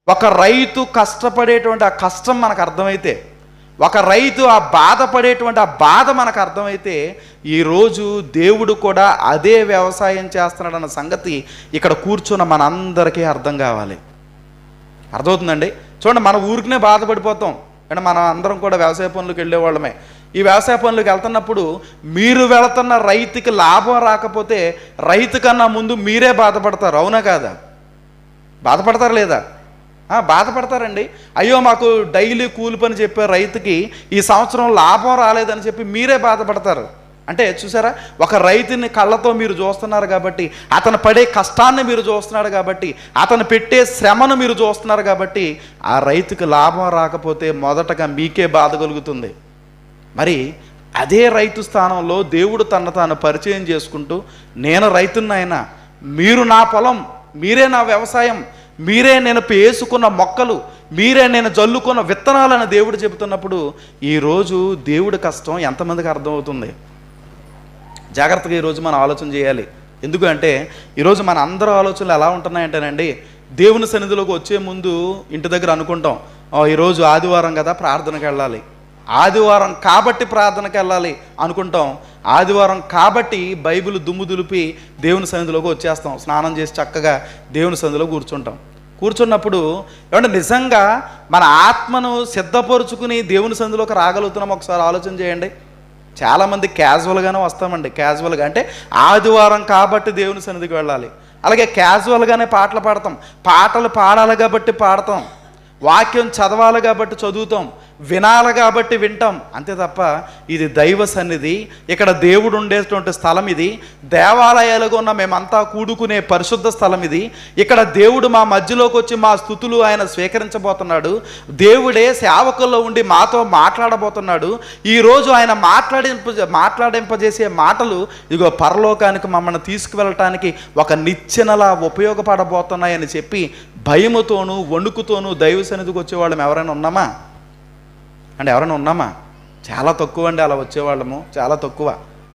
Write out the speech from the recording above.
ఒక రైతు కష్టపడేటువంటి ఆ కష్టం మనకు అర్థమైతే, ఒక రైతు ఆ బాధపడేటువంటి ఆ బాధ మనకు అర్థమైతే, ఈరోజు దేవుడు కూడా అదే వ్యవసాయం చేస్తున్నాడన్న సంగతి ఇక్కడ కూర్చున్న మనందరికీ అర్థం కావాలి. అర్థమవుతుందండి? చూడండి, మన ఊరికినే బాధపడిపోతాం. అంటే మనం అందరం కూడా వ్యవసాయ పనులకు వెళ్ళేవాళ్ళమే. ఈ వ్యవసాయ పనులకు వెళ్తున్నప్పుడు మీరు వెళుతున్న రైతుకి లాభం రాకపోతే రైతు కన్నా ముందు మీరే బాధపడతారు. అవునా కాదా? బాధపడతారు లేదా? బాధపడతారండి. అయ్యో, మాకు డైలీ కూలి పని చెప్పే రైతుకి ఈ సంవత్సరం లాభం రాలేదని చెప్పి మీరే బాధపడతారు. అంటే చూసారా, ఒక రైతుని కళ్ళతో మీరు చూస్తున్నారు కాబట్టి, అతను పడే కష్టాన్ని మీరు చూస్తున్నాడు కాబట్టి, అతను పెట్టే శ్రమను మీరు చూస్తున్నారు కాబట్టి, ఆ రైతుకి లాభం రాకపోతే మొదటగా మీకే బాధ కలుగుతుంది. మరి అదే రైతు స్థానంలో దేవుడు తను తాను పరిచయం చేసుకుంటూ, నేను రైతున్నైనా, మీరు నా పొలం, మీరే నా వ్యవసాయం, మీరే నేను వేసుకున్న మొక్కలు, మీరే నేను జల్లుకున్న విత్తనాలని దేవుడు చెబుతున్నప్పుడు ఈరోజు దేవుడి కష్టం ఎంతమందికి అర్థమవుతుంది? జాగ్రత్తగా ఈరోజు మనం ఆలోచన చేయాలి. ఎందుకంటే ఈరోజు మన అందరూ ఆలోచనలు ఎలా ఉంటున్నాయంటేనండి, దేవుని సన్నిధిలోకి వచ్చే ముందు ఇంటి దగ్గర అనుకుంటాం, ఈరోజు ఆదివారం కదా, ప్రార్థనకి వెళ్ళాలి, ఆదివారం కాబట్టి ప్రార్థనకి వెళ్ళాలి అనుకుంటాం. ఆదివారం కాబట్టి బైబిల్ దుమ్ము దులిపి దేవుని సన్నిధిలోకి వచ్చేస్తాం, స్నానం చేసి చక్కగా దేవుని సన్నిధిలో కూర్చున్నప్పుడు ఏమంటే నిజంగా మన ఆత్మను సిద్ధపరుచుకుని దేవుని సన్నిధిలోకి రాగలుగుతున్నాం? ఒకసారి ఆలోచన చేయండి. చాలామంది క్యాజువల్గానే వస్తామండి. క్యాజువల్గా అంటే ఆదివారం కాబట్టి దేవుని సన్నిధికి వెళ్ళాలి, అలాగే క్యాజువల్గానే పాటలు పాడతాం, పాటలు పాడాలి కాబట్టి పాడతాం, వాక్యం చదవాలి కాబట్టి చదువుతాం, వినాలి కాబట్టి వింటాం. అంతే తప్ప ఇది దైవ సన్నిధి, ఇక్కడ దేవుడు ఉండేటువంటి స్థలం, ఇది దేవాలయాలుగా ఉన్న మేమంతా కూడుకునే పరిశుద్ధ స్థలం, ఇది ఇక్కడ దేవుడు మా మధ్యలోకి వచ్చి మా స్తుతులు ఆయన స్వీకరించబోతున్నాడు, దేవుడే సేవకుల్లో ఉండి మాతో మాట్లాడబోతున్నాడు. ఈరోజు ఆయన మాట్లాడింపజేసే మాటలు ఇదిగో పరలోకానికి మమ్మల్ని తీసుకువెళ్ళటానికి ఒక నిచ్చెనలా ఉపయోగపడబోతున్నాయని చెప్పి భయముతోనూ వణుకుతోనూ దైవ సన్నిధికి వచ్చేవాళ్ళం ఎవరైనా ఉన్నామా? అంటే ఎవరైనా ఉన్నామా? చాలా తక్కువ అండి అలా వచ్చేవాళ్ళము, చాలా తక్కువ.